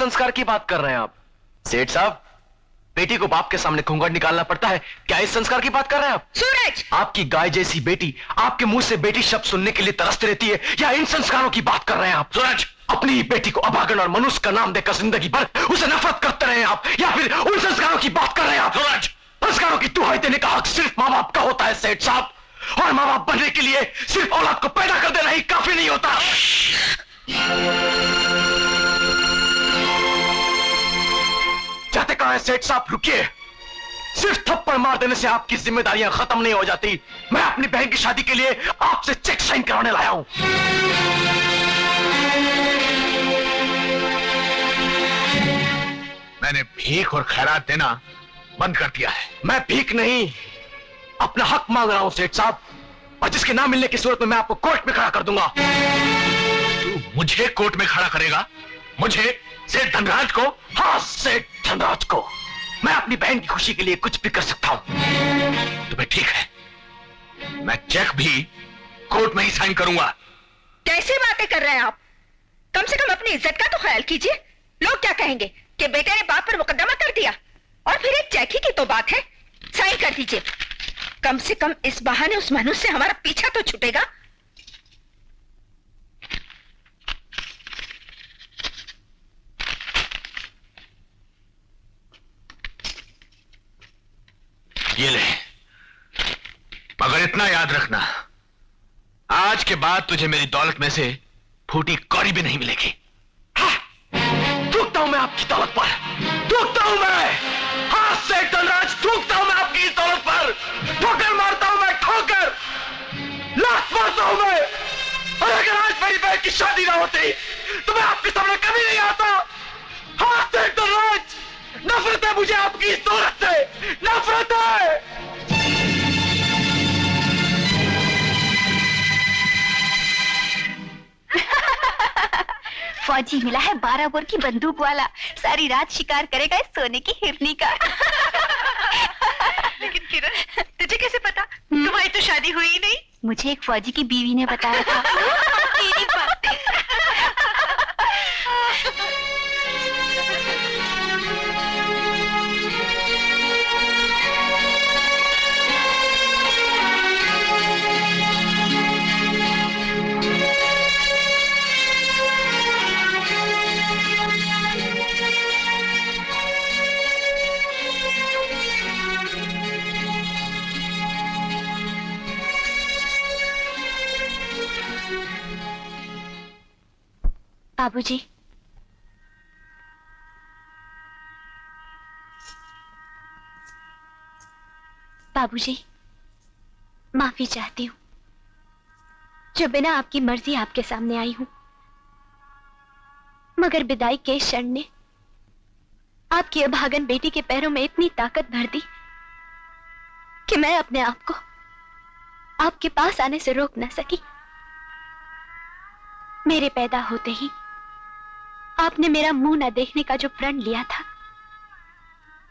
संस्कार की बात कर रहे हैं आप? सेठ साहब, बेटी को बाप के सामने घूंघट निकालना पड़ता है, क्या इस संस्कार की बात कर रहे हैं आप? सूरज! आपकी गाय जैसी बेटी आपके मुंह से बेटी शब्द सुनने के लिए तरसती रहती है, या इन संस्कारों की बात कर रहे हैं आप? सूरज, अपनी बेटी को अभागन और मनुष्य का नाम देकर जिंदगी भर उसे नफरत करते रहे आप, या फिर उन संस्कारों की बात कर रहे हैं आप? सूरज, संस्कारों की दुहाई देने का हक सिर्फ माँ बाप का होता है सेठ साहब, और माँ बाप बनने के लिए सिर्फ औलाद को पैदा कर देना ही काफी नहीं होता। जाते कहां है सेठ साहब? रुकिए, सिर्फ थप्पड़ मार देने से आपकी जिम्मेदारियां खत्म नहीं हो जाती। मैं अपनी बहन की शादी के लिए आपसे चेक साइन कराने लाया हूं। मैंने भीख और खैरात देना बंद कर दिया है। मैं भीख नहीं, अपना हक मांग रहा हूं सेठ साहब, और जिसके ना मिलने की सूरत में मैं आपको कोर्ट में खड़ा कर दूंगा। तू मुझे कोर्ट में खड़ा करेगा? मुझे, सेठ धनराज को? हाँ, सेठ धनराज को। मैं अपनी बहन की खुशी के लिए कुछ भी कर सकता हूं। तुम्हें ठीक है, मैं चेक भी कोर्ट में ही साइन करूंगा। कैसी बातें कर रहे हैं आप? कम से कम अपनी इज्जत का तो ख्याल कीजिए। लोग क्या कहेंगे कि बेटे ने बाप पर मुकदमा कर दिया, और फिर एक चेक ही की तो बात है। साइन कर दीजिए, कम से कम इस बहाने उस मनुष्य से हमारा पीछा तो छूटेगा। ये ले, मगर इतना याद रखना, आज के बाद तुझे मेरी दौलत में से फूटी कौड़ी भी नहीं मिलेगी। थूकता हूं मैं आपकी दौलत पर, थूकता हूं मैं। हाँ सेठ धनराज, थूकता हूं मैं आपकी इस दौलत पर। ठोकर मारता हूं मैं, ठोकर, लात मारता हूं मैं। और अगर आज मेरी बहन की शादी ना होती तो मैं आपके सामने कभी नहीं आता। हाँ सेठ धनराज, नफरत है मुझे आपकी इस दौलत से, नफरत है। फौजी मिला है 12 बोर की बंदूक वाला, सारी रात शिकार करेगा इस सोने की हिरनी का। लेकिन किरण, तुझे कैसे पता? तुम्हारी तो शादी हुई ही नहीं। मुझे एक फौजी की बीवी ने बताया था। तेरी बातें। बाबूजी, बाबूजी, माफी चाहती हूं जो बिना आपकी मर्जी आपके सामने आई हूं, मगर विदाई के क्षण ने आपकी अभागन बेटी के पैरों में इतनी ताकत भर दी कि मैं अपने आप को आपके पास आने से रोक न सकी। मेरे पैदा होते ही आपने मेरा मुंह न देखने का जो प्रण लिया था,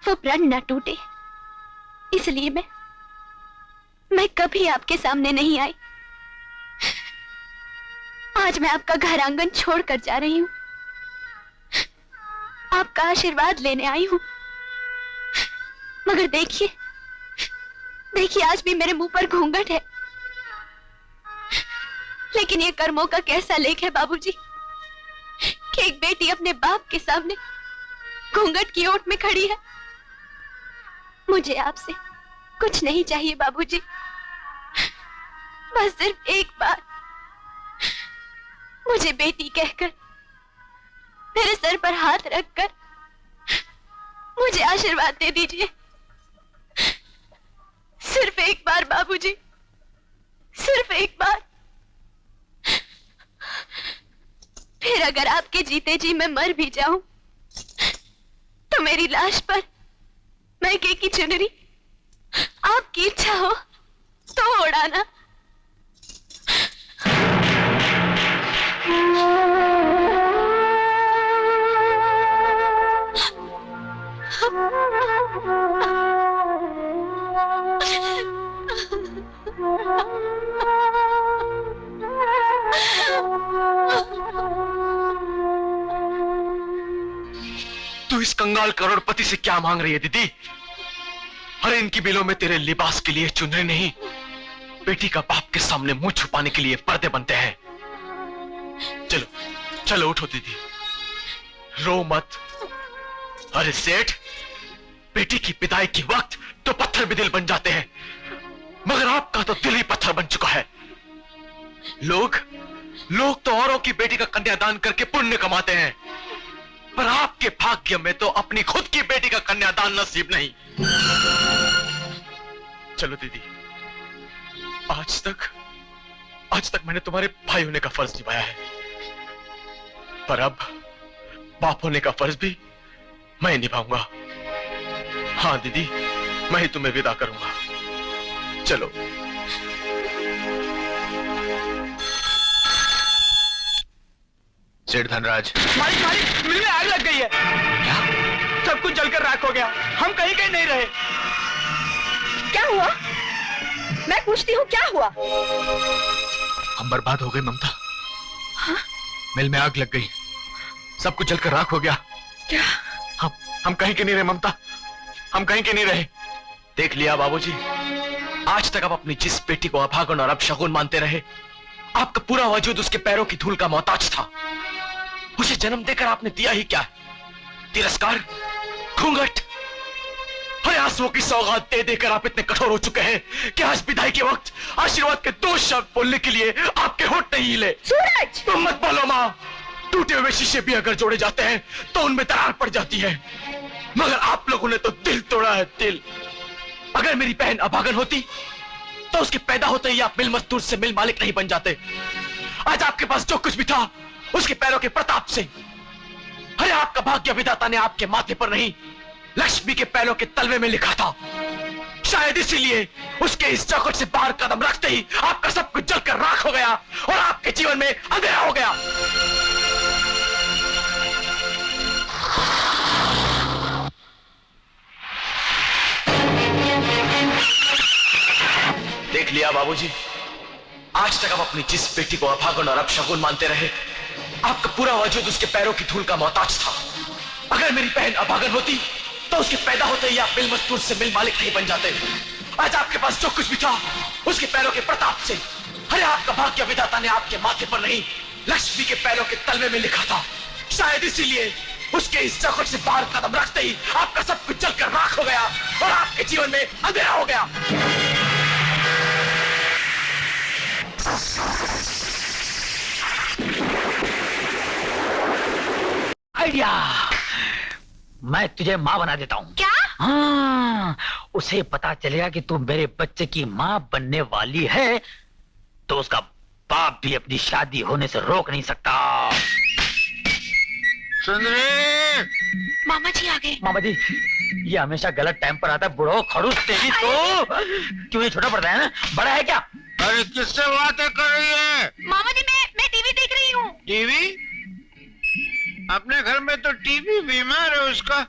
वो प्रण न टूटे, इसलिए मैं कभी आपके सामने नहीं आई। आज मैं आपका घर आंगन छोड़कर जा रही हूं, आपका आशीर्वाद लेने आई हूं, मगर देखिए देखिए, आज भी मेरे मुंह पर घूंघट है। लेकिन ये कर्मों का कैसा लेख है बाबूजी कि एक बेटी अपने बाप के सामने घूंघट की ओट में खड़ी है। मुझे आपसे कुछ नहीं चाहिए बाबूजी, बस सिर्फ एक बार मुझे बेटी कहकर मेरे सर पर हाथ रखकर मुझे आशीर्वाद दे दीजिए। सिर्फ एक बार बाबूजी, सिर्फ एक बार। फिर अगर आपके जीते जी मैं मर भी जाऊं तो मेरी लाश पर मैके की चुनरी आपकी इच्छा हो तो उड़ाना। तू इस कंगाल करोड़पति से क्या मांग रही है दीदी? अरे इनकी बिलों में तेरे लिबास के लिए चुनरी नहीं, बेटी का बाप के सामने मुंह छुपाने के लिए पर्दे बनते हैं। चलो चलो उठो दीदी, रो मत। अरे सेठ, बेटी की विदाई के वक्त तो पत्थर भी दिल बन जाते हैं, मगर आपका तो दिल ही पत्थर बन चुका है। लोग तो औरों की बेटी का कन्यादान करके पुण्य कमाते हैं, पर आपके भाग्य में तो अपनी खुद की बेटी का कन्यादान नसीब नहीं। चलो दीदी, आज तक मैंने तुम्हारे भाई होने का फर्ज निभाया है, पर अब बाप होने का फर्ज भी मैं निभाऊंगा। हाँ दीदी, मैं ही तुम्हें विदा करूंगा। चलो। सेठ धनराज। मालिक मालिक, मिल में आग लग गई है। क्या? सब कुछ जलकर राख हो गया, हम कहीं नहीं रहे। क्या हुआ? मैं पूछती हूँ क्या हुआ? हम बर्बाद हो गए ममता। हाँ? मिल में आग लग गई, सब कुछ जलकर राख हो गया। क्या? हम कहीं के नहीं रहे ममता, हम कहीं के नहीं रहे। देख लिया बाबूजी, आज तक आप अपनी जिस बेटी को अभागन और अपशगुन मानते रहे, आपका पूरा वजूद उसके पैरों की धूल का मोहताज था। उसे जन्म देकर आपने दिया ही क्या? तिरस्कार, घूंघट। अरे आंसुओं की सौगात दे देकर आप इतने कठोर हो चुके हैं कि आज विदाई के वक्त आशीर्वाद के 2 शब्द बोलने के लिए आपके होठ नहीं हिले। सूरज! तुम मत बोलो माँ, टूटे हुए शीशे भी अगर जोड़े जाते हैं तो उनमें दरार पड़ जाती है, मगर आप लोगों ने तो दिल तोड़ा है, दिल। अगर मेरी बहन अभागन होती तो उसके पैदा होते ही आप मिल मजदूर से मिल मालिक नहीं बन जाते। आज आपके पास जो कुछ भी था उसके पैरों के प्रताप से। अरे आपका भाग्य विधाता ने आपके माथे पर नहीं, लक्ष्मी के पैरों के तलवे में लिखा था। शायद इसीलिए उसके इस चौखट से बाहर कदम रखते ही आपका सब कुछ जलकर राख हो गया और आपके जीवन में अंधेरा हो गया। देख लिया बाबूजी, आज तक आप अपनी जिस बेटी को अभागन और अपशगुन मानते रहे, आपका पूरा वजूद उसके पैरों की धूल का मोहताज था। अगर मेरी बहन अभागन होती तो उसके पैदा होते ही आप मिल मजदूर से मिल मालिक नहीं बन जाते। आज आपके पास जो कुछ भी था उसके पैरों के प्रताप से। अरे आपका भाग्य विधाता ने आपके माथे पर नहीं, लक्ष्मी के पैरों के तलवे में लिखा था। शायद इसीलिए उसके इस चौखट से बाहर कदम रखते ही आपका सब कुछ जलकर राख हो गया और आपके जीवन में अंधेरा हो गया। आइडिया, मैं तुझे माँ बना देता हूँ। क्या? हाँ, उसे पता चलेगा कि तू मेरे बच्चे की माँ बनने वाली है, तो उसका बाप भी अपनी शादी होने से रोक नहीं सकता। सुंदरी! मामा जी आ गए। मामा जी, ये हमेशा गलत टाइम पर आता है। बुढ़ो खड़ूस तेरी तो क्यों, ये छोटा पड़ता है ना, बड़ा है क्या? अरे किससे बातें कर रही है? मामा जी, मैं टीवी देख रही हूँ। टीवी? अपने घर में तो टीवी बीमार है, उसका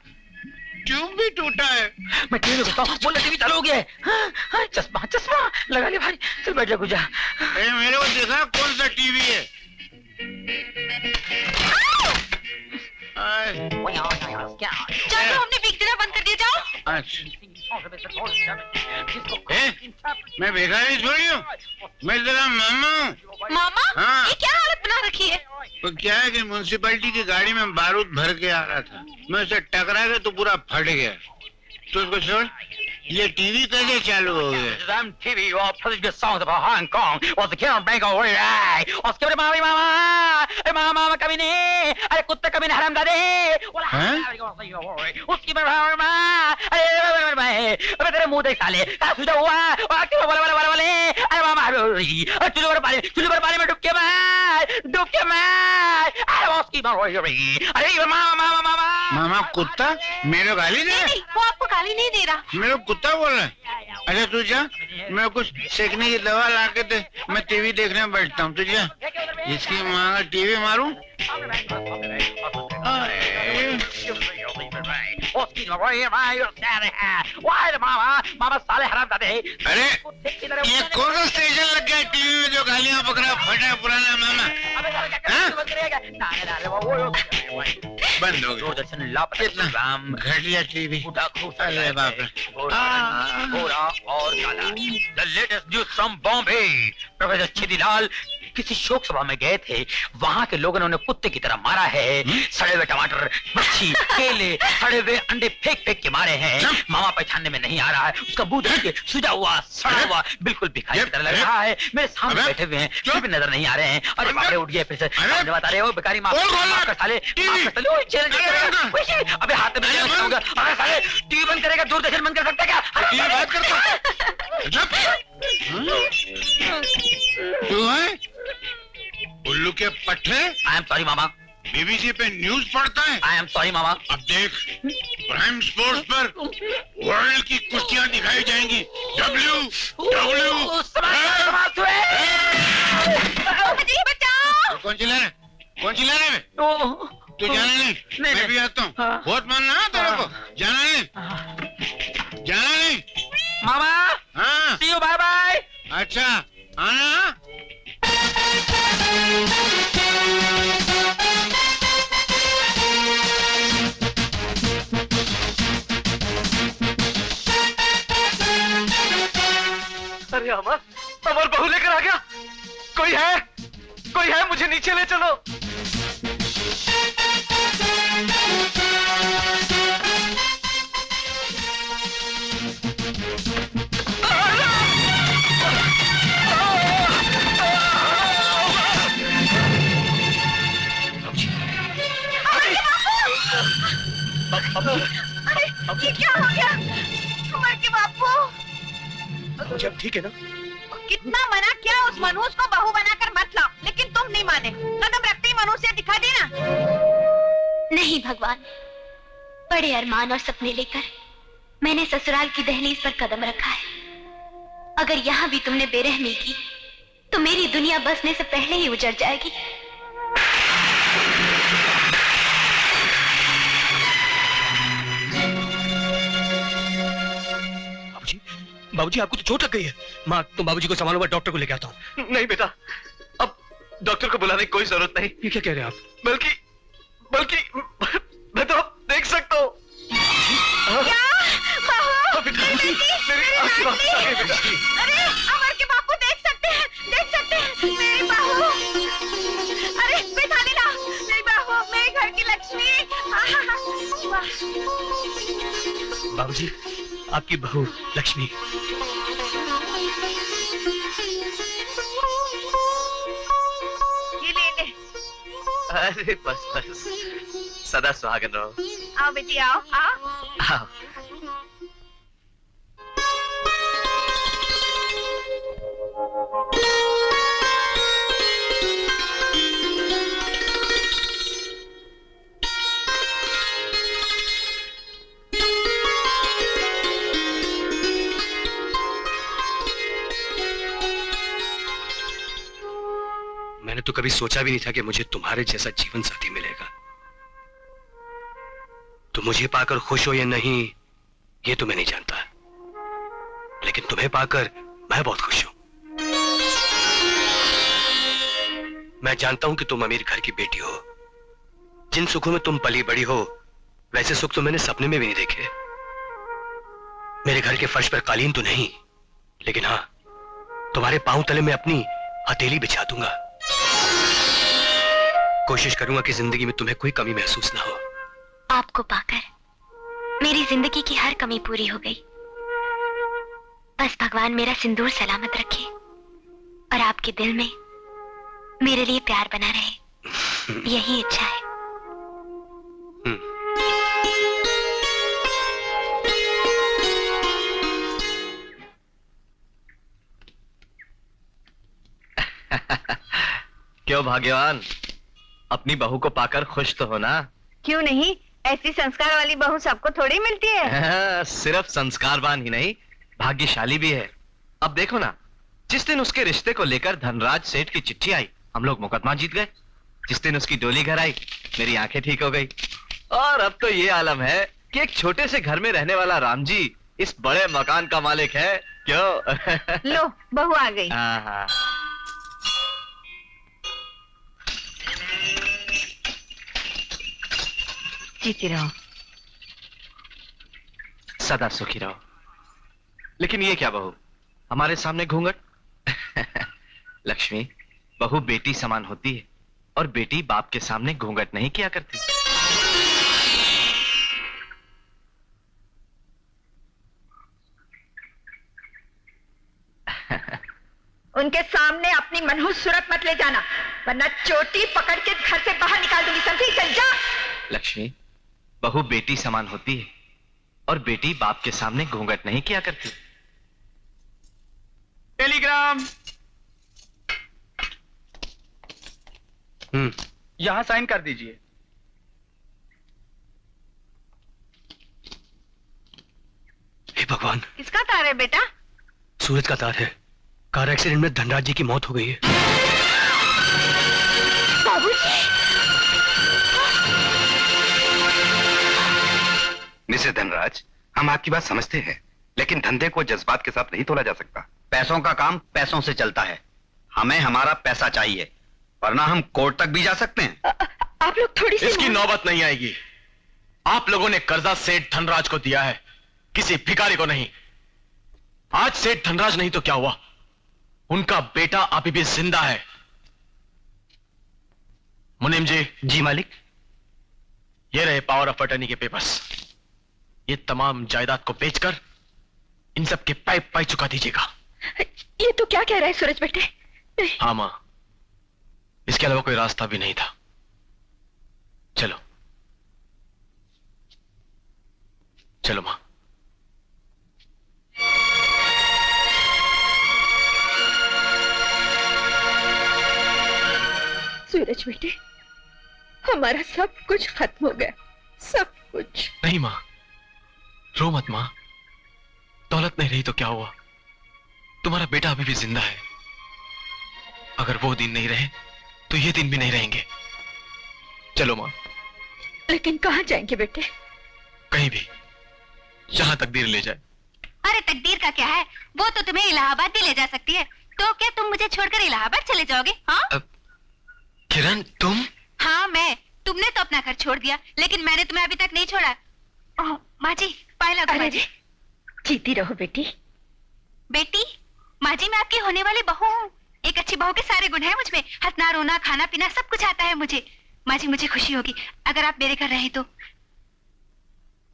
ट्यूब भी टूटा है। मैं टीवी देखता हूँ, बोल टीवी चालू हो गया है। हाँ, चश्मा चश्मा लगा ले भाई, चल बैठ जा गुजा। मेरे को दिखा कौन सा टीवी है। चलो, हमने भीग देना बंद कर दिया, जाओ। मैं भिखारी थोड़ी हूँ, मैं तेरा मामा हूँ। मामा? हाँ। ये क्या हालत बना रखी है? तो क्या है कि म्युनिसिपैलिटी की गाड़ी में बारूद भर के आ रहा था, मैं उसे टकरा गया तो पूरा फट गया। तो उसको छोड़, ये टीवी कैसे चालू हो गया? TV or political songs about Hong Kong or the Karen Bank or उसके बारे में मामा, अरे मामा कभी नहीं, अरे कुत्ते कभी नहीं हरामजादे, उसकी अरे तेरे मुंह देख साले, तुझे हुआ, अरे मामा, चूल्हे पर पानी में डुब के मार, अरे उसकी अरे मामा। मामा कुत्ता मेरे गाली दे? नहीं, वो आपको गाली नहीं दे रहा। मेरे कुत्ता बोल रहा है? अच्छा तू जा, मैं कुछ सेकने की दवा ला के दे, मैं टीवी देखने में बैठता हूँ। तुझे इसकी माँ का टीवी मारूं? मामा साले हरामजादे। अरे ये कौन सा स्टेशन लग गया टीवी में जो गालियां पकड़ा फटा पुराना मामा? बंद हो गया। दूरदर्शन लापता घटिया टीवी। अरे बाप रे। गोरा और काला। The latest news from Bombay. Professor Chhidilal किसी शोक सभा में गए थे, वहाँ के लोगों ने उन्हें कुत्ते की तरह मारा है। सड़े हुए टमाटर, मच्छी, केले, सड़े हुए अंडे फेंक फेंक के मारे हैं। मामा पहचानने में नहीं आ रहा है, उसका मुंह देखिए, सुजा हुआ, सड़ा हुआ, बिल्कुल भिखारी की तरह लग रहा है। मेरे सामने बैठे हुए हैं, फिर भी नजर नहीं आ रहे हैं। अरे बाप रे, उठ गए फिर से। सामने बता रहे हो भिखारी माफ कर साले, अबे हाथ में अरे साले टीवी बंद करेगा, दूरदर्शन बंद कर सकता क्या? बात करता तू है उल्लू के पट्टे? I am sorry mama. BBC पे न्यूज पढ़ता है? आई एम सॉरी मामा। अब देख, प्राइम स्पोर्ट्स पर वर्ल्ड की कुश्तियां दिखाई जाएंगी। कौन चिल्ला रहा है? कौन चिल्ला रहा है? तू जाना नहीं, मैं भी आता हूँ। बहुत मानना है तेरे को, जाना नहीं, जाना नहीं। मामा हाँ सी यू, बाय बाय। अच्छा आना। अरे अमर, अमर बहू लेकर आ गया। कोई है? कोई है? मुझे नीचे ले चलो। अरे ये क्या हो गया? अमर के बापू। जब ठीक है ना? कितना मना किया उस मनुष्य को बहू बनाकर मत लाओ, लेकिन तुम नहीं माने। कदम रखते ही मनुष्य दिखा देना। नहीं भगवान, बड़े अरमान और सपने लेकर मैंने ससुराल की दहलीज पर कदम रखा है। अगर यहाँ भी तुमने बेरहमी की तो मेरी दुनिया बसने से पहले ही उजड़ जाएगी। बाबूजी, आपको तो चोट लग गई है। माँ, तुम बाबूजी को संभालो, मैं डॉक्टर को लेके आता हूँ। नहीं बेटा, अब डॉक्टर को बुलाने की कोई जरूरत नहीं। ये क्या कह रहे हैं आप? बल्कि मैं तो देख सकता हूँ। अरे अमर के बापू देख सकते हैं मेरी बहू। अरे बैठानी ला, मेरी बहू, मेरे घर की लक्ष्मी। बाबूजी, आपकी बहू लक्ष्मी। ये ले। अरे बस सदा सुहागन रहो। आओ बेटी, आओ। मैंने तो कभी सोचा भी नहीं था कि मुझे तुम्हारे जैसा जीवन साथी मिलेगा। तुम मुझे पाकर खुश हो या नहीं, ये तो मैं नहीं जानता, लेकिन तुम्हें पाकर मैं बहुत खुश हूं। मैं जानता हूं कि तुम अमीर घर की बेटी हो। जिन सुखों में तुम पली बड़ी हो, वैसे सुख तो मैंने सपने में भी नहीं देखे। मेरे घर के फर्श पर कालीन तो नहीं, लेकिन हाँ, तुम्हारे पांव तले में अपनी हथेली बिछा दूंगा। कोशिश करूंगा कि जिंदगी में तुम्हें कोई कमी महसूस ना हो। आपको पाकर मेरी जिंदगी की हर कमी पूरी हो गई। बस भगवान मेरा सिंदूर सलामत रखे और आपके दिल में मेरे लिए प्यार बना रहे, यही इच्छा है। क्यों भाग्यवान, अपनी बहू को पाकर खुश तो हो ना? क्यों नहीं, ऐसी संस्कार वाली बहू सबको थोड़ी मिलती है। सिर्फ संस्कारवान ही नहीं, भाग्यशाली भी है। अब देखो ना, जिस दिन उसके रिश्ते को लेकर धनराज सेठ की चिट्ठी आई, हम लोग मुकदमा जीत गए। जिस दिन उसकी डोली घर आई, मेरी आंखें ठीक हो गई। और अब तो ये आलम है कि एक छोटे से घर में रहने वाला राम जी इस बड़े मकान का मालिक है। क्यों? लो बहू आ गई। हाँ। जीती रहो। सदा सुखी रहो। लेकिन ये क्या बहू, हमारे सामने घूंघट? लक्ष्मी, बहू बेटी समान होती है और बेटी बाप के सामने घूंघट नहीं किया करती। उनके सामने अपनी मनहूस सूरत मत ले जाना, वरना चोटी पकड़ के घर से बाहर निकाल दूंगी, समझी? चल जा। लक्ष्मी, बहू बेटी समान होती है और बेटी बाप के सामने घूंघट नहीं किया करती। टेलीग्राम। यहां साइन कर दीजिए। हे भगवान, किसका तार है बेटा? सूरज का तार है। कार एक्सीडेंट में धनराज जी की मौत हो गई है। बाबूजी। मिसेस धनराज, हम आपकी बात समझते हैं, लेकिन धंधे को जज्बात के साथ नहीं तोला जा सकता। पैसों का काम पैसों से चलता है। हमें हमारा पैसा चाहिए, वरना हम कोर्ट तक भी जा सकते हैं। आप लोग थोड़ी सी इसकी नौबत नहीं आएगी। आप लोगों ने कर्जा सेठ धनराज को दिया है, किसी भिखारी को नहीं। आज सेठ धनराज नहीं तो क्या हुआ, उनका बेटा अभी भी जिंदा है। मुनीम जी। जी मालिक। ये रहे पावर ऑफ अटर्नी के पेपर्स। ये तमाम जायदाद को बेचकर इन सब के पाइप पाई चुका दीजिएगा। ये तो क्या कह रहा है सूरज बेटे? हाँ मां, इसके अलावा कोई रास्ता भी नहीं था। चलो चलो मां। सूरज बेटे, हमारा सब कुछ खत्म हो गया, सब कुछ। नहीं मां, रो मत मां। दौलत नहीं रही तो क्या हुआ, तुम्हारा बेटा अभी भी जिंदा है। अगर वो दिन नहीं रहे तो ये दिन भी नहीं रहेंगे। चलो मां। लेकिन कहाँ जाएंगे बेटे? कहीं भी, जहां तकदीर ले जाए। अरे तकदीर का क्या है, वो तो तुम्हें इलाहाबाद भी ले जा सकती है। तो क्या तुम मुझे छोड़कर इलाहाबाद चले जाओगे? हाँ किरण, तुम? हाँ मैं। तुमने तो अपना घर छोड़ दिया, लेकिन मैंने तुम्हें अभी तक नहीं छोड़ा। माँ जी, पायला दो। माँ जी। जीती रहो बेटी। बेटी? माँ जी, मैं आपकी होने वाली बहू हूँ। एक अच्छी बहू के सारे गुण हैं मुझ में। हंसना, रोना, खाना पीना सब कुछ आता है मुझे। माँ जी, मुझे खुशी होगी अगर आप मेरे घर रहे तो।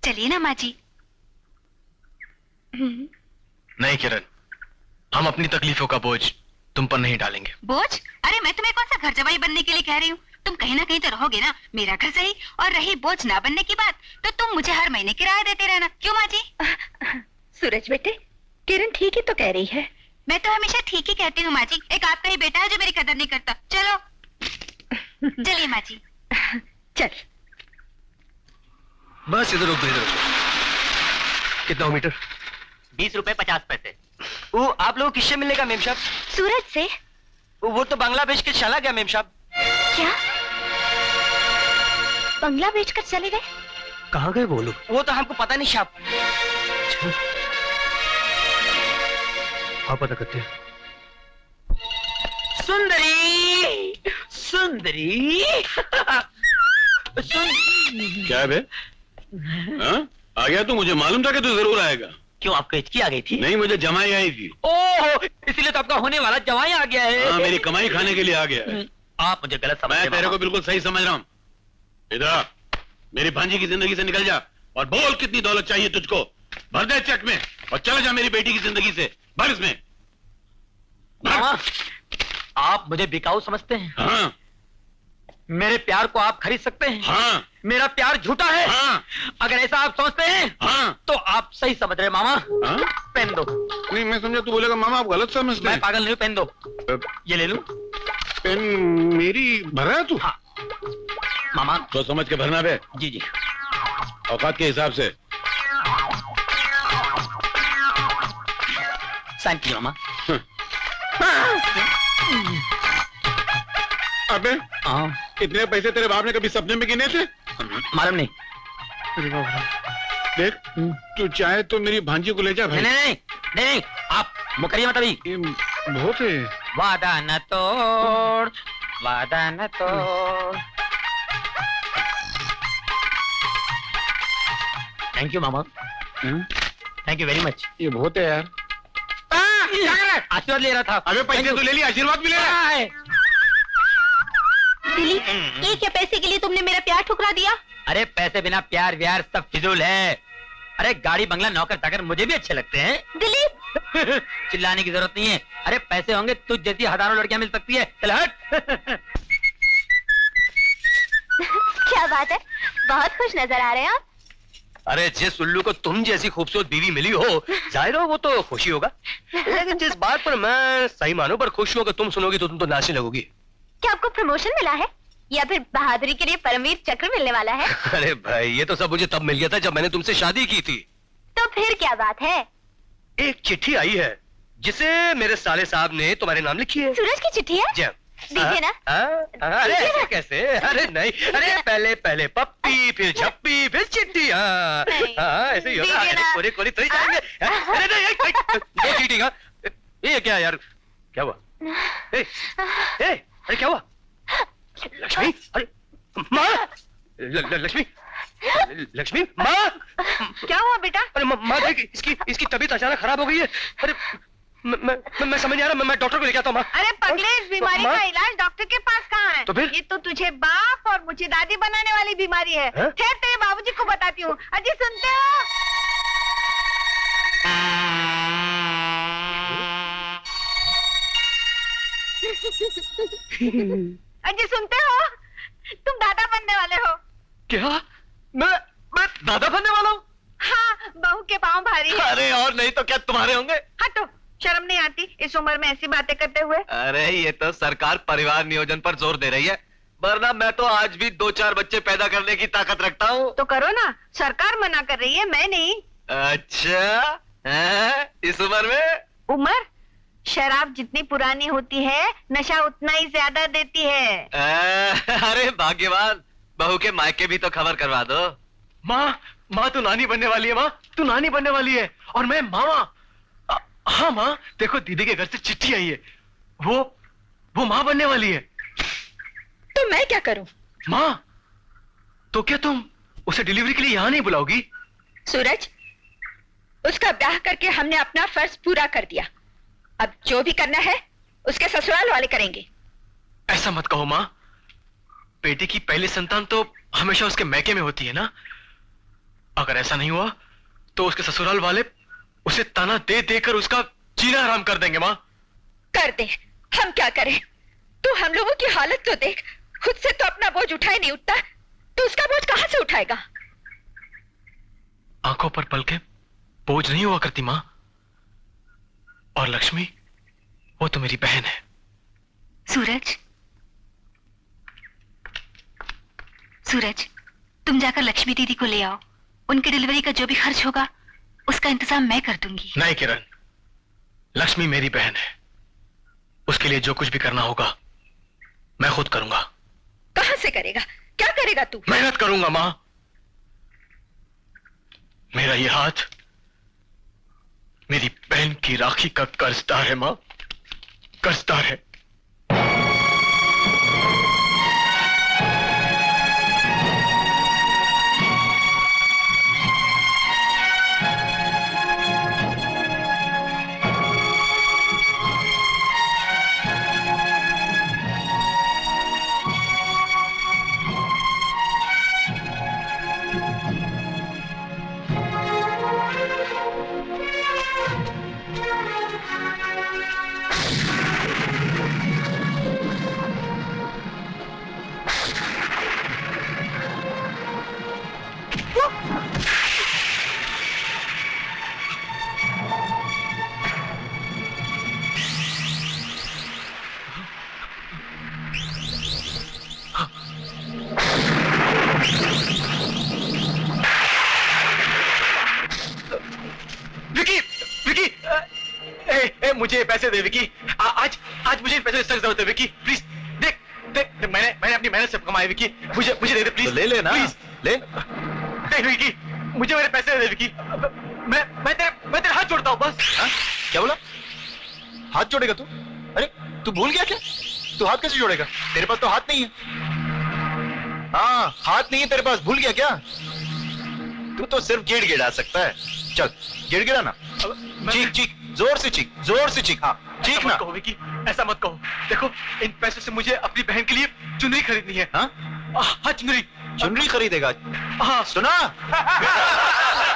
चलिए ना माँ जी। नहीं किरण, हम अपनी तकलीफों का बोझ तुम पर नहीं डालेंगे। बोझ? अरे मैं तुम्हें कौन सा घर जवाई बनने के लिए कह रही हूँ। तुम कहीं ना कहीं तो रहोगे ना, मेरा घर सही। और रही बोझ ना बनने की बात, तो तुम मुझे हर महीने किराया देते रहना। क्यों माँ जी? सूरज बेटे, किरण ठीक ही तो कह रही है। मैं तो हमेशा ठीक ही कहती हूँ माँ जी। एक आपका ही बेटा है जो मेरी कदर नहीं करता। चलो चलिए माँ जी। चल। बस इधर रुक, इधर रुक। कितना मीटर? 20 रुपए 50 पैसे। वो आप लोगों को किससे मिलेगा मेम साहब? सूरज से। वो तो बंगला बेच के चला गया मेम साहब। क्या? बंगला बेचकर चले गए? कहाँ गए वो लोग? वो तो हमको पता नहीं साहब। हाँ पता करते हैं। सुंदरी सुंदरी क्या है बे? हाँ? आ गया तू? मुझे मालूम था कि तू जरूर आएगा। क्यों, आपको हिचकी आ गई थी? नहीं, मुझे जमाई आई थी। ओह, इसलिए तो आपका होने वाला जवाई आ गया है। हाँ, मेरी कमाई खाने के लिए आ गया है। आप मुझे गलत समझ रहे हैं। मैं तेरे को बिल्कुल सही समझ रहा हूँ। इधर मेरी भांजी की जिंदगी से निकल जा और बोल कितनी दौलत चाहिए तुझको। भर दे चेक में और चला जा मेरी बेटी की जिंदगी से। भर इसमें। मामा, आप मुझे बिकाऊ समझते हैं? हाँ। मेरे प्यार को आप खरीद सकते हैं? हाँ। मेरा प्यार झूठा है? हाँ। अगर ऐसा आप सोचते हैं हाँ। तो आप सही समझ रहे मामा। हाँ? पेन दो। नहीं, मैं समझा तू बोलेगा मामा आप गलत समझते मैं हैं। पागल नहीं हूँ, पेन दो। ये ले लूं? पेन मेरी भर रहा है तू? हाँ मामा। तो समझ के भरना बे। जी जी। औकात के हिसाब से। साइन कीजिए मामा। अबे इतने पैसे तेरे बाप ने कभी सपने में गिने थे? मालूम नहीं। देख तू चाहे तो मेरी भांजी को ले जा भाई। नहीं, आप मुकरिए मत अभी। बहुत है। वादा न तोड़, वादा न तोड़। Thank you mama, thank you very much. ये बहुत है यार। आशीर्वाद ले रहा था। अबे पैसे तो ले लिया, आशीर्वाद भी ले रहा है। दिलीप, एक या पैसे के लिए तुमने मेरा प्यार ठुकरा दिया? अरे पैसे बिना प्यार व्यार सब फिजूल है। अरे गाड़ी बंगला नौकर चाकर मुझे भी अच्छे लगते हैं। दिलीप चिल्लाने की जरूरत नहीं है। अरे पैसे होंगे तुझ जैसी हजारों लड़कियां मिल सकती है। चल हट। क्या बात है, बहुत खुश नजर आ रहे हैं आप। अरे जिस उल्लू को तुम जैसी खूबसूरत बीवी मिली हो, जाहिर हो वो तो खुशी होगा। लेकिन जिस बात पर मैं सही मानूं पर खुश हूं कि तुम सुनोगी तो तुम तो नाचने लगोगी। क्या आपको प्रमोशन मिला है या फिर बहादुरी के लिए परमवीर चक्र मिलने वाला है? अरे भाई ये तो सब मुझे तब मिल गया था जब मैंने तुमसे शादी की थी। तो फिर क्या बात है? एक चिट्ठी आई है जिसे मेरे साले साहब ने तुम्हारे नाम लिखी है। सूरज की चिट्ठी है? जी दीजिए ना। अरे ऐसे कैसे? अरे नहीं, अरे पहले पहले पप्पी फिर झप्पी फिर चिट्ठी। हाँ ऐसे ही होगा। अरे कोरे कोरे तो ही जाएंगे। अरे नहीं दो चीटिंग। ये क्या यार, क्या हुआ? अरे क्या हुआ? लक्ष्मी, अरे माँ, लक्ष्मी, लक्ष्मी माँ। क्या हुआ बेटा? अरे माँ देख, इसकी तबीयत अचानक खराब हो गई है। अरे मैं समझ नहीं आ रहा, मैं डॉक्टर को लेके आता हूँ। अरे पगले, इस बीमारी का इलाज डॉक्टर के पास कहाँ है? तो फिर? ये तो तुझे बाप और मुझे दादी बनाने वाली बीमारी है। ठहर तेरे बाबूजी को बताती हूँ। अजी सुनते हो? अजी सुनते हो? तुम दादा बनने वाले हो। क्या? मैं दादा बनने वाला हूँ? हाँ, बहू के पाँव भारी है। अरे और नहीं तो क्या तुम्हारे होंगे? हटो, शर्म नहीं आती इस उम्र में ऐसी बातें करते हुए? अरे ये तो सरकार परिवार नियोजन पर जोर दे रही है, वरना मैं तो आज भी 2-4 बच्चे पैदा करने की ताकत रखता हूँ। तो करो ना, सरकार मना कर रही है, मैं नहीं। अच्छा है? इस उम्र में? उम्र? शराब जितनी पुरानी होती है नशा उतना ही ज्यादा देती है। अरे भाग्यवान, बहू के मायके भी तो खबर करवा दो। माँ तू नानी बनने वाली है। माँ तू नानी बनने वाली है और मैं मामा। हाँ माँ देखो, दीदी के घर से चिट्ठी आई है, वो माँ बनने वाली है। तो मैं क्या करूं? माँ तो क्या तुम उसे डिलीवरी के लिए यहाँ नहीं बुलाओगी? सूरज, उसका ब्याह करके हमने अपना फर्ज पूरा कर दिया। अब जो भी करना है उसके ससुराल वाले करेंगे। ऐसा मत कहो माँ, बेटी की पहली संतान तो हमेशा उसके मैके में होती है ना। अगर ऐसा नहीं हुआ तो उसके ससुराल वाले उसे ताना दे देकर उसका जीना हराम कर देंगे। माँ कर दे, हम क्या करें? तू हम लोगों की हालत तो देख, खुद से तो अपना बोझ उठाए नहीं उठता, तो उसका बोझ कहां से उठाएगा? आंखों पर पलके बोझ नहीं हुआ करती माँ। और लक्ष्मी वो तो मेरी बहन है। सूरज, सूरज तुम जाकर लक्ष्मी दीदी को ले आओ। उनकी डिलीवरी का जो भी खर्च होगा उसका इंतजाम मैं कर दूंगी। नहीं किरण, लक्ष्मी मेरी बहन है, उसके लिए जो कुछ भी करना होगा मैं खुद करूंगा। कहां से करेगा? क्या करेगा तू? मेहनत करूंगा माँ। मेरा ये हाथ मेरी बहन की राखी का कर्जदार है माँ, कर्जदार है। मुझे पैसे दे विकी, आज मुझे पैसे की जरूरत है विकी, प्लीज। देख मैंने अपनी मेहनत से कमाए विकी, मुझे दे दे प्लीज। तो ले लेना, प्लीज ले। देख विकी, मुझे मेरे पैसे दे दे विकी। मैं तेरे हाथ जोड़ता हूँ बस। हाँ? क्या बोला? हाथ जोड़ेगा तू? अरे तू भूल गया क्या? तू हाथ कैसे जोड़ेगा? तेरे पास तो हाथ नहीं है। हाँ, हाथ नहीं है तेरे पास, भूल गया क्या? तू तो सिर्फ गिड़गिड़ा सकता है। चल गिड़गिड़ा ना, चीख चीख, जोर से चीख, जोर से चीख। हाँ चीख ना। कहो विकी, ऐसा मत कहो। देखो इन पैसों से मुझे अपनी बहन के लिए चुनरी खरीदनी है। हाँ हाँ चुनरी। चुनरी खरीदेगा? हाँ सुना?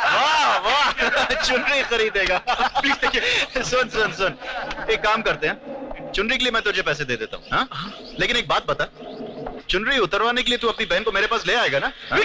वाह वाह, चुनरी खरीदेगा। प्लीज देखिए। सुन सुन सुन, एक काम करते हैं, चुनरी के लिए मैं तुझे पैसे दे देता हूँ। हाँ? लेकिन एक बात बता, चुनरी उतरवाने के लिए तू अपनी बहन को मेरे पास ले आएगा ना? हाँ?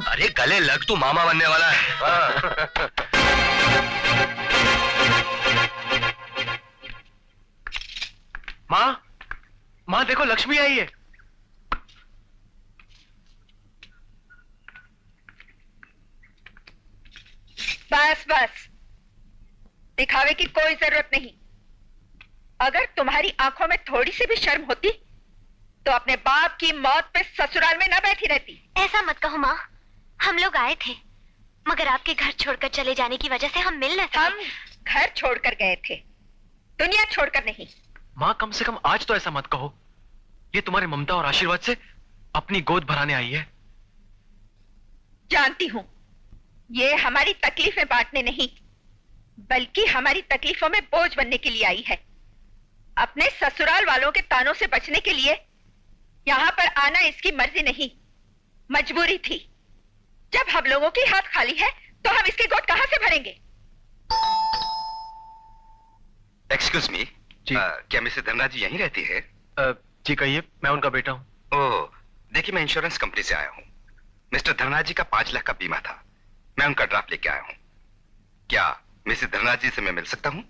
अरे गले लग, तू मामा बनने वाला है। माँ देखो लक्ष्मी आई है। बस बस, दिखावे की कोई जरूरत नहीं। अगर तुम्हारी आंखों में थोड़ी सी भी शर्म होती तो अपने बाप की मौत पे ससुराल में न बैठी रहती। ऐसा मत कहो माँ, हम लोग आए थे मगर आपके घर छोड़कर चले जाने की वजह से हम मिल न सके। हम घर छोड़कर गए थे, दुनिया छोड़कर नहीं। माँ कम से कम आज तो ऐसा मत कहो। ये तुम्हारे ममता और आशीर्वाद से अपनी गोद भराने आई है। जानती हूं, ये हमारी तकलीफें बांटने नहीं बल्कि हमारी तकलीफों में बोझ बनने के लिए आई है। अपने ससुराल वालों के तानों से बचने के लिए यहाँ पर आना इसकी मर्जी नहीं, मजबूरी थी। जब हम लोगों की हाथ खाली है तो हम इसकी गोद कहां से भरेंगे? एक्सक्यूज मी, क्या मिसेस धनराज जी यहीं रहती है? जी कहिए, मैं उनका बेटा हूँ। ओह, देखिए मैं इंश्योरेंस कंपनी से आया हूँ। मिस्टर धनराज जी का 5 लाख का बीमा था, मैं उनका ड्राफ्ट लेके आया हूँ। क्या मिसेस धनराज जी से मैं मिल सकता हूँ?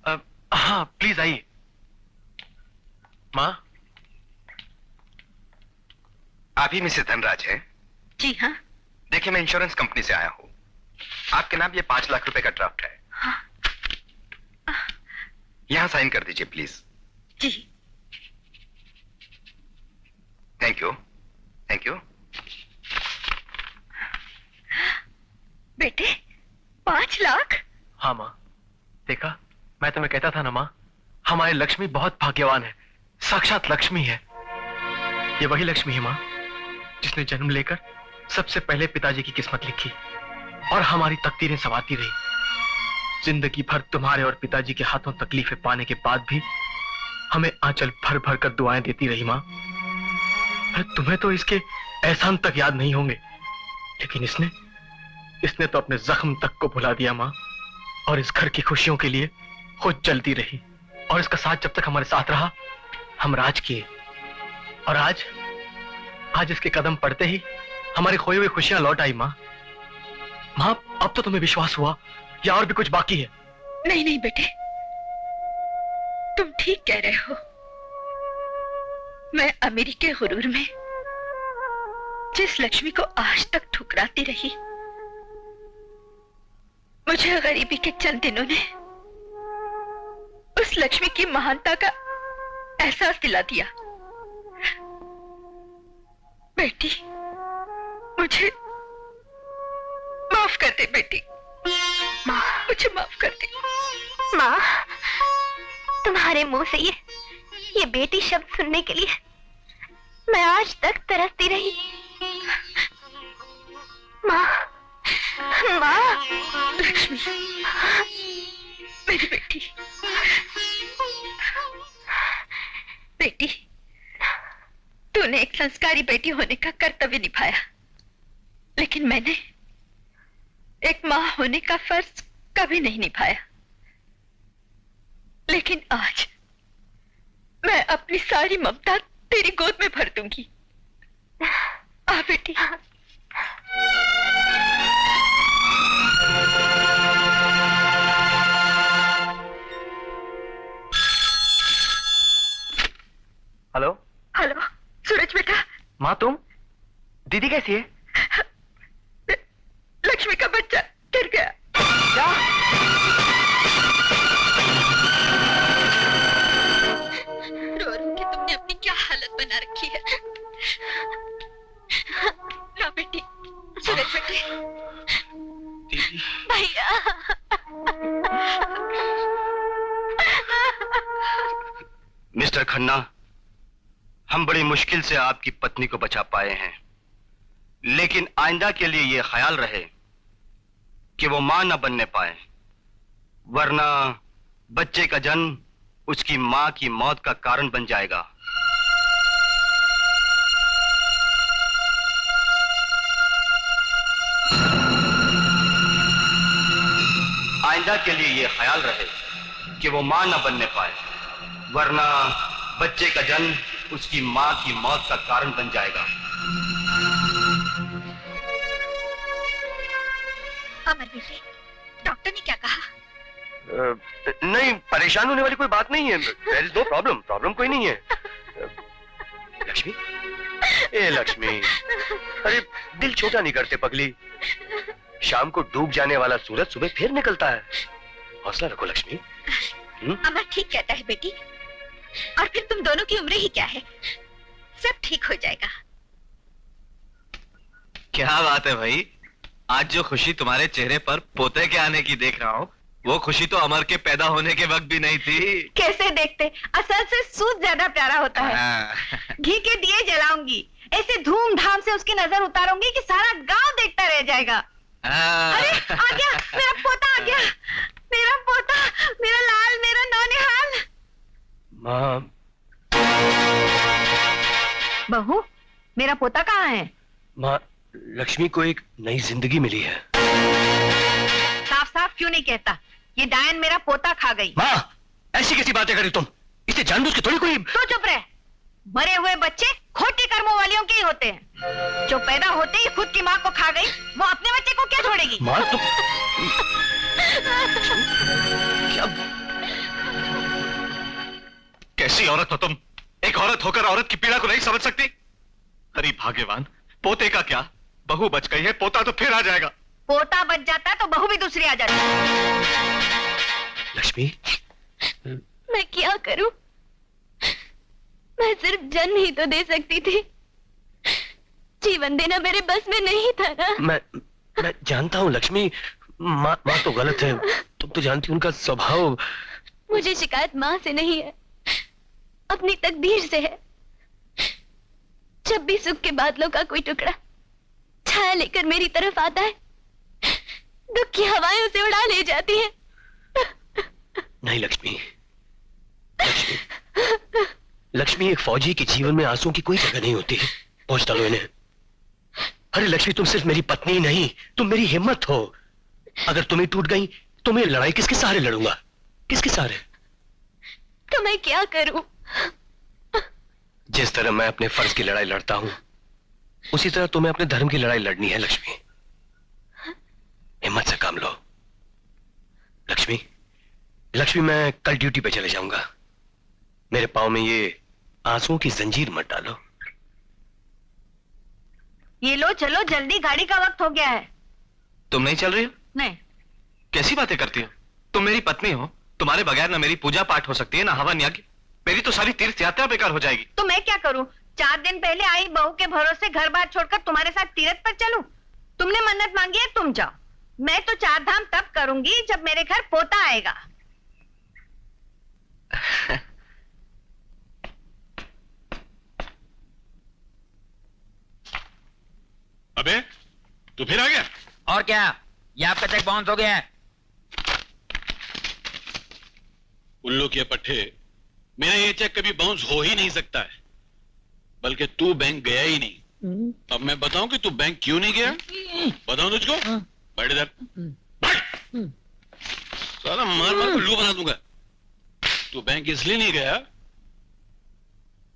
हाँ प्लीज आइए। माँ, आप ही मिसेस धनराज हैं? जी हाँ। देखिए, मैं इंश्योरेंस कंपनी से आया हूं। आपके नाम ये 5 लाख रुपए का ड्राफ्ट है। यहां साइन कर दीजिए प्लीज। जी। Thank you, thank you. बेटे, 5 लाख? हाँ माँ, देखा, मैं तुम्हें कहता था ना माँ, हमारी लक्ष्मी बहुत भाग्यवान है, साक्षात लक्ष्मी है। ये वही लक्ष्मी है माँ, जिसने जन्म लेकर सबसे पहले पिताजी की किस्मत लिखी और हमारी तकदीरें संवारती रही। जिंदगी भर तुम्हारे और पिताजी के हाथों तकलीफें पाने के बाद भी हमें आंचल भर भर कर दुआएं देती रही माँ। तुम्हें तो इसके एहसान तक याद नहीं होंगे, लेकिन इसने तो अपने जख्म तक को भुला दिया माँ, और इस घर की खुशियों के लिए खुद जलती रही। और इसका साथ जब तक हमारे साथ रहा, हम राज किए, और आज इसके कदम पड़ते ही हमारी खोई हुई खुशियां लौट आई माँ। माँ, अब तो तुम्हें विश्वास हुआ या और भी कुछ बाकी है? नहीं नहीं बेटे, तुम ठीक कह रहे हो। मैं अमीरी के गुरूर में जिस लक्ष्मी को आज तक ठुकराती रही, मुझे गरीबी के चंद दिनों ने उस लक्ष्मी की महानता का एहसास दिला दिया। बेटी, मुझे माफ कर दे बेटी, माँ, मुझे माफ कर दे। माँ, तुम्हारे मुंह से ये बेटी शब्द सुनने के लिए मैं आज तक तरसती रही। माँ, माँ, लक्ष्मी, मेरी बेटी, बेटी, तूने एक संस्कारी बेटी होने का कर्तव्य निभाया, लेकिन मैंने एक मां होने का फर्ज कभी नहीं निभाया। लेकिन आज मैं अपनी सारी ममता तेरी गोद में भर दूंगी। आ बेटी। हेलो। हेलो सूरज बेटा। माँ, तुम? दीदी कैसी है? लक्ष्मी का बच्चा गिर गया। क्या? रो रो के तुमने अपनी क्या हालत बना रखी है। ना बेटी, सूरज बेटे। दीदी। भैया। मिस्टर खन्ना, हम बड़ी मुश्किल से आपकी पत्नी को बचा पाए हैं, लेकिन आइंदा के लिए यह ख्याल रहे कि वो मां न बनने पाए, वरना बच्चे का जन्म उसकी मां की मौत का कारण बन जाएगा। आइंदा के लिए यह ख्याल रहे कि वो मां न बनने पाए, वरना बच्चे का जन्म उसकी मां की मौत का कारण बन जाएगा। अमर बेटे, डॉक्टर ने क्या कहा? नहीं, परेशान होने वाली कोई बात नहीं है। There is no problem, problem कोई नहीं है। लक्ष्मी, ए लक्ष्मी, अरे दिल छोटा नहीं करते पगली। शाम को डूब जाने वाला सूरज सुबह फिर निकलता है। हौसला रखो लक्ष्मी। अमर ठीक कहता है बेटी, और फिर तुम दोनों की उम्र ही क्या है, सब ठीक हो जाएगा। क्या बात है भाई, आज जो खुशी तुम्हारे चेहरे पर पोते के आने की देख रहा हूँ, वो खुशी तो अमर के पैदा होने के वक्त भी नहीं थी। कैसे देखते, असल से सूद ज्यादा प्यारा होता है। घी के दिए जलाऊंगी, ऐसे धूमधाम से उसकी नजर उतारूंगी कि सारा गांव देखता रह जाएगा। अरे आ गया, मेरा पोता आ गया, मेरा पोता, मेरा लाल, मेरा नौनिहाल। माँ। बहू, मेरा पोता कहाँ है? माँ, लक्ष्मी को एक नई जिंदगी मिली है। साफ साफ क्यों नहीं कहता? ये डायन मेरा पोता खा गई। माँ, ऐसी कैसी बातें करी तुम? इसे जानबूझ के थोड़ी कोई। तो चुप रह। मरे हुए बच्चे खोटी कर्मों वालियों के ही होते हैं। जो पैदा होते ही खुद की माँ को खा गई, वो अपने बच्चे को क्या छोड़ेगी? माँ तुम क्या? कैसी औरत हो तुम? एक औरत होकर औरत की पीड़ा को नहीं समझ सकती? अरे भाग्यवान, पोते का क्या, बहू बच गई है, पोता तो फिर आ जाएगा। पोता बच जाता तो बहू भी दूसरी आ जाती। लक्ष्मी, मैं क्या करूं? मैं सिर्फ जन्म ही तो दे सकती थी, जीवन देना मेरे बस में नहीं था ना। मैं जानता हूँ लक्ष्मी, माँ तो गलत है, तुम तो जानती हो उनका स्वभाव। मुझे शिकायत माँ से नहीं है, अपनी तकदीर से है। जब भी सुख के बादलों का कोई टुकड़ा छाया लेकर मेरी तरफ आता है, दुख की हवाएं उसे उड़ा ले जाती है। नहीं लक्ष्मी, लक्ष्मी, एक फौजी के जीवन में आंसुओं की कोई जगह नहीं होती है। पहुंच डालो इन्हें। अरे लक्ष्मी, तुम सिर्फ मेरी पत्नी नहीं, तुम मेरी हिम्मत हो। अगर तुम ही टूट गई तो मैं लड़ाई किसके सहारे लड़ूंगा? किसके सहारे? तो मैं क्या करूं? जिस तरह मैं अपने फर्ज की लड़ाई लड़ता हूं, उसी तरह तुम्हें अपने धर्म की लड़ाई लड़नी है लक्ष्मी। हिम्मत से काम लो लक्ष्मी। लक्ष्मी, मैं कल ड्यूटी पे चले जाऊंगा। मेरे पांव में ये आंसुओं की जंजीर मत डालो। ये लो, चलो जल्दी, गाड़ी का वक्त हो गया है। तुम नहीं चल रही हो? नहीं। कैसी बातें करती हो? तुम मेरी पत्नी हो, तुम्हारे बगैर ना मेरी पूजा पाठ हो सकती है, ना हवन यज्ञ। मेरी तो सारी तीर्थ यात्रा बेकार हो जाएगी। तो मैं क्या करूं? 4 दिन पहले आई बहू के भरोसे घर बार छोड़कर तुम्हारे साथ तीर्थ पर चलूं? तुमने मन्नत मांगी है, तुम जाओ। मैं तो 4 धाम तब करूंगी जब मेरे घर पोता आएगा। अबे, तू फिर आ गया? और क्या, ये आपका चेक बाउंस हो गया है। उल्लू के पट्टे, मेरा ये चेक कभी बाउंस हो ही नहीं सकता है। बल्कि तू बैंक गया ही नहीं। अब मैं बताऊं कि तू बैंक क्यों नहीं गया? बताऊं तुझको? बैठ इधर, बैठ। साला मार मार उल्लू बना दूंगा। तू बैंक इसलिए नहीं गया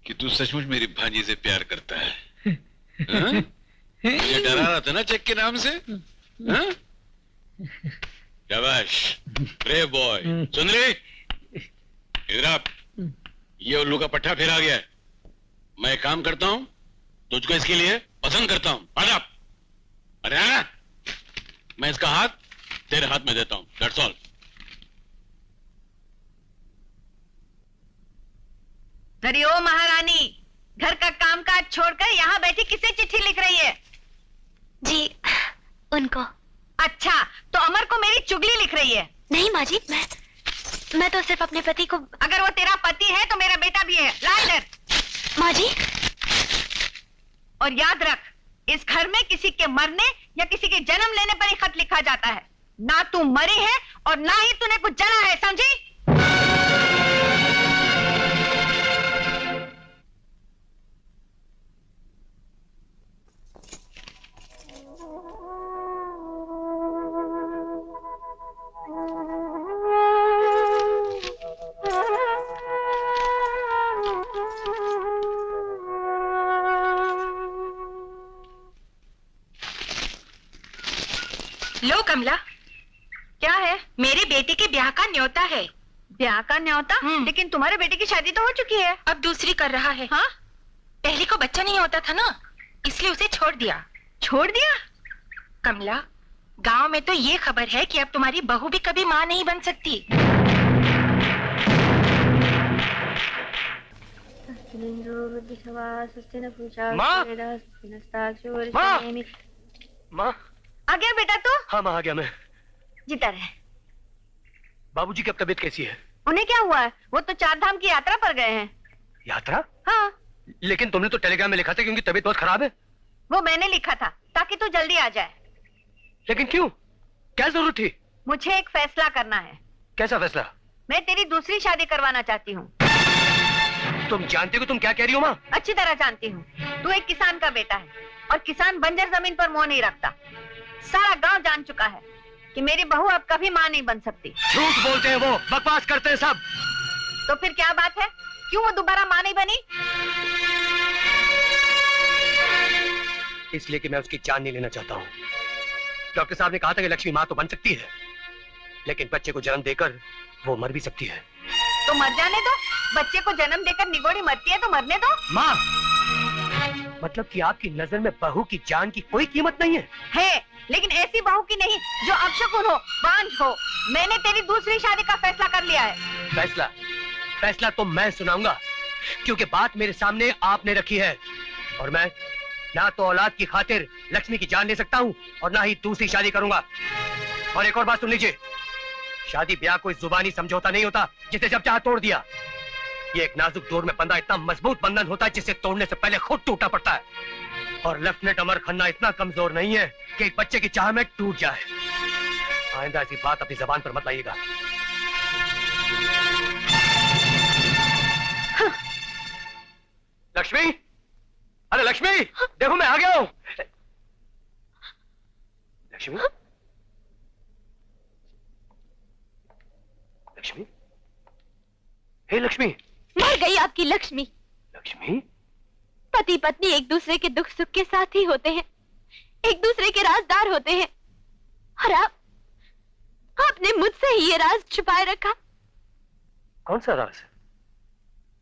कि तू सचमुच मेरी भांजी से प्यार करता है। हाँ? मुझे डरा रहा था ना चेक के नाम से? हाँ? शाबाश, ब्रेव बॉय। सुन रही? इधर आप। ये उल्लू का पट्टा फिर आ गया है। मैं एक काम करता हूं, तुझको इसके लिए पसंद करता हूं। आ जा। अरे आना। मैं इसका हाथ तेरे हाथ में देता हूं। That's all. हरिओम महारानी, घर का कामकाज छोड़कर यहाँ बैठी किसे चिट्ठी लिख रही है? जी, उनको। अच्छा, तो अमर को मेरी चुगली लिख रही है? नहीं माँ जी, मैं तो सिर्फ अपने पति को। अगर वो तेरा पति है तो मेरा बेटा भी है। ला इधर। माँ जी। और याद रख, इस घर में किसी के मरने या किसी के जन्म लेने पर ही खत लिखा जाता है। ना तू मरी है और ना ही तूने कुछ जना है, समझी? लो कमला। क्या है? मेरे बेटे के ब्याह का न्योता है। ब्याह का न्योता? लेकिन तुम्हारे बेटे की शादी तो हो चुकी है। अब दूसरी कर रहा है। हाँ? पहले को बच्चा नहीं होता था ना, इसलिए उसे छोड़ दिया। छोड़ दिया? कमला, गांव में तो ये खबर है कि अब तुम्हारी बहू भी कभी माँ नहीं बन सकती। माँ? माँ? आ गया बेटा तू? हाँ माँ, आ गया मैं। जीता रहे। बाबूजी की अब तबीयत कैसी है? उन्हें क्या हुआ है? वो तो 4 धाम की यात्रा पर गए हैं। यात्रा? हाँ। लेकिन तुमने तो टेलीग्राम में लिखा था कि उनकी तबीयत बहुत खराब है। वो मैंने लिखा था ताकि तू जल्दी आ जाए। लेकिन क्यों? क्या जरूरत थी? मुझे एक फैसला करना है। कैसा फैसला? मैं तेरी दूसरी शादी करवाना चाहती हूँ। तुम जानती हो तुम क्या कह रही हो माँ? अच्छी तरह जानती हूँ। तू एक किसान का बेटा है और किसान बंजर जमीन पर मोह नहीं रखता। सारा गांव जान चुका है कि मेरी बहू अब कभी माँ नहीं बन सकती। झूठ बोलते हैं वो, बकवास करते हैं सब। तो फिर क्या बात है? क्यों वो दोबारा माँ नहीं बनी? इसलिए कि मैं उसकी जान नहीं लेना चाहता हूँ। डॉक्टर साहब ने कहा था कि लक्ष्मी माँ तो बन सकती है, लेकिन बच्चे को जन्म देकर वो मर भी सकती है। तो मर जाने दो। बच्चे को जन्म देकर निगोड़ी मरती है तो मरने दो। माँ, मतलब कि आपकी नजर में बहू की जान की कोई कीमत नहीं है? है, लेकिन ऐसी बहू की नहीं जो अपशकुन हो, बांझ हो। मैंने तेरी दूसरी शादी का फैसला कर लिया है। फैसला तो मैं सुनाऊंगा, क्योंकि बात मेरे सामने आपने रखी है और मैं ना तो औलाद की खातिर लक्ष्मी की जान ले सकता हूँ और ना ही दूसरी शादी करूंगा। और एक और बात सुन लीजिए, शादी ब्याह कोई जुबानी समझौता नहीं होता जिसे जब चाहा तोड़ दिया। ये एक नाजुक डोर में बंधा इतना मजबूत बंधन होता है जिसे तोड़ने से पहले खुद टूटना पड़ता है। और लेफ्टिनेंट अमर खन्ना इतना कमजोर नहीं है कि एक बच्चे की चाह में टूट जाए। आइंदा ऐसी बात अपनी जबान पर मत लाइएगा। लक्ष्मी, अरे लक्ष्मी, देखो मैं आ गया हूं। लक्ष्मी, लक्ष्मी, हे लक्ष्मी। मर गई आपकी लक्ष्मी। लक्ष्मी, पति पत्नी एक दूसरे के दुख सुख के साथी होते हैं, एक दूसरे के राजदार होते हैं, और आपने मुझसे ही ये राज छुपाए रखा। कौन सा राज?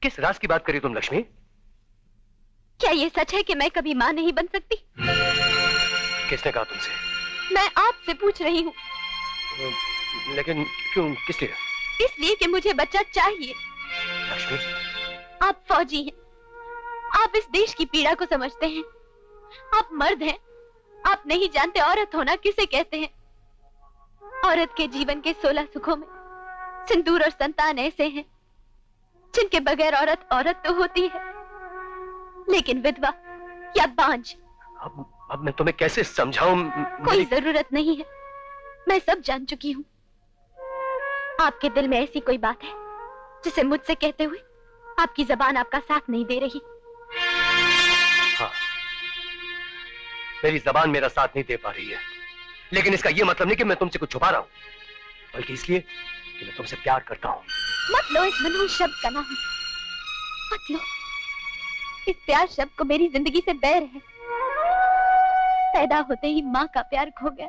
किस राज की बात करी तुम लक्ष्मी? क्या ये सच है कि मैं कभी मां नहीं बन सकती? किसने कहा तुमसे? मैं आपसे पूछ रही हूँ। लेकिन क्यों, किस लिए? इसलिए कि मुझे बच्चा चाहिए। लक्ष्मी, आप फौजी हैं, आप इस देश की पीड़ा को समझते हैं। आप मर्द हैं, आप नहीं जानते औरत होना किसे कहते हैं। औरत के जीवन के 16 सुखों में सिंदूर और संतान ऐसे हैं जिनके बगैर औरत औरत तो होती है, लेकिन विधवा या बांझ। अब मैं तुम्हें कैसे समझाऊं? कोई जरूरत नहीं है, मैं सब जान चुकी हूँ। आपके दिल में ऐसी कोई बात है जिसे मुझसे कहते हुए आपकी जबान आपका साथ नहीं दे रही। हाँ, मेरी जबान मेरा साथ नहीं दे पा रही है, लेकिन इसका यह मतलब नहीं कि मैं तुमसे कुछ छुपा रहा हूं, बल्कि इसलिए कि मैं तुमसे प्यार करता हूं। मत लो इस मनहूस शब्द का नाम, मत लो। इस प्यार शब्द को मेरी जिंदगी से बैर है। पैदा होते ही माँ का प्यार खो गया,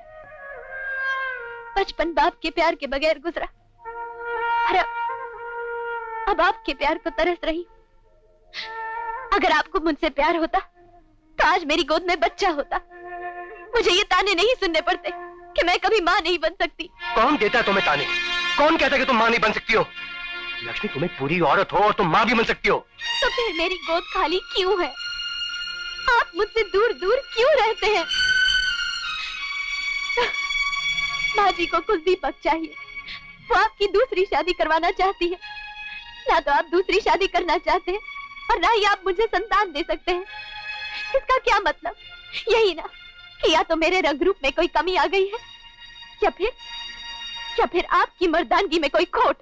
बचपन बाप के प्यार के बगैर गुजरा, और अब आपके प्यार को तरस रही। अगर आपको मुझसे प्यार होता तो आज मेरी गोद में बच्चा होता। मुझे ये ताने नहीं सुनने पड़ते कि मैं कभी माँ नहीं बन सकती। कौन देता है तुम्हें ताने? कौन कहता है कि तुम माँ नहीं बन सकती हो? लक्ष्मी, तुम्हें पूरी औरत हो और तुम माँ भी बन सकती हो। तो फिर मेरी गोद खाली क्यों है? आप मुझसे दूर दूर क्यों रहते हैं? माँ जी को कुछ दीपक चाहिए, वो आपकी दूसरी शादी करवाना चाहती है। ना तो आप दूसरी शादी करना चाहते हैं और ना ही आप मुझे संतान दे सकते हैं। इसका क्या मतलब? यही ना कि या तो मेरे रंग रूप में कोई कमी आ गई है या फिर आपकी मर्दानगी में कोई खोट।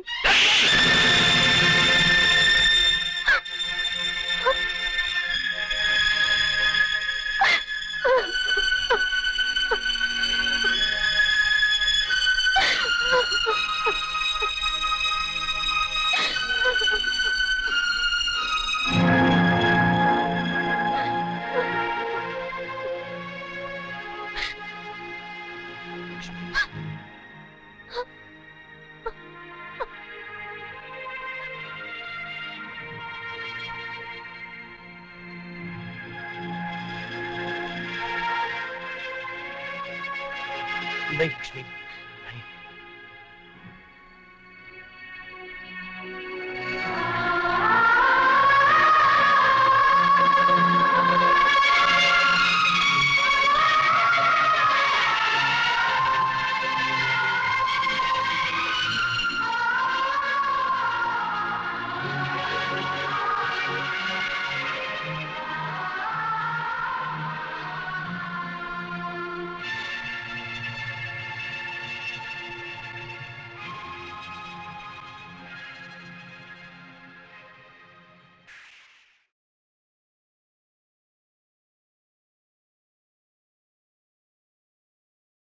नहीं लक्ष्मी,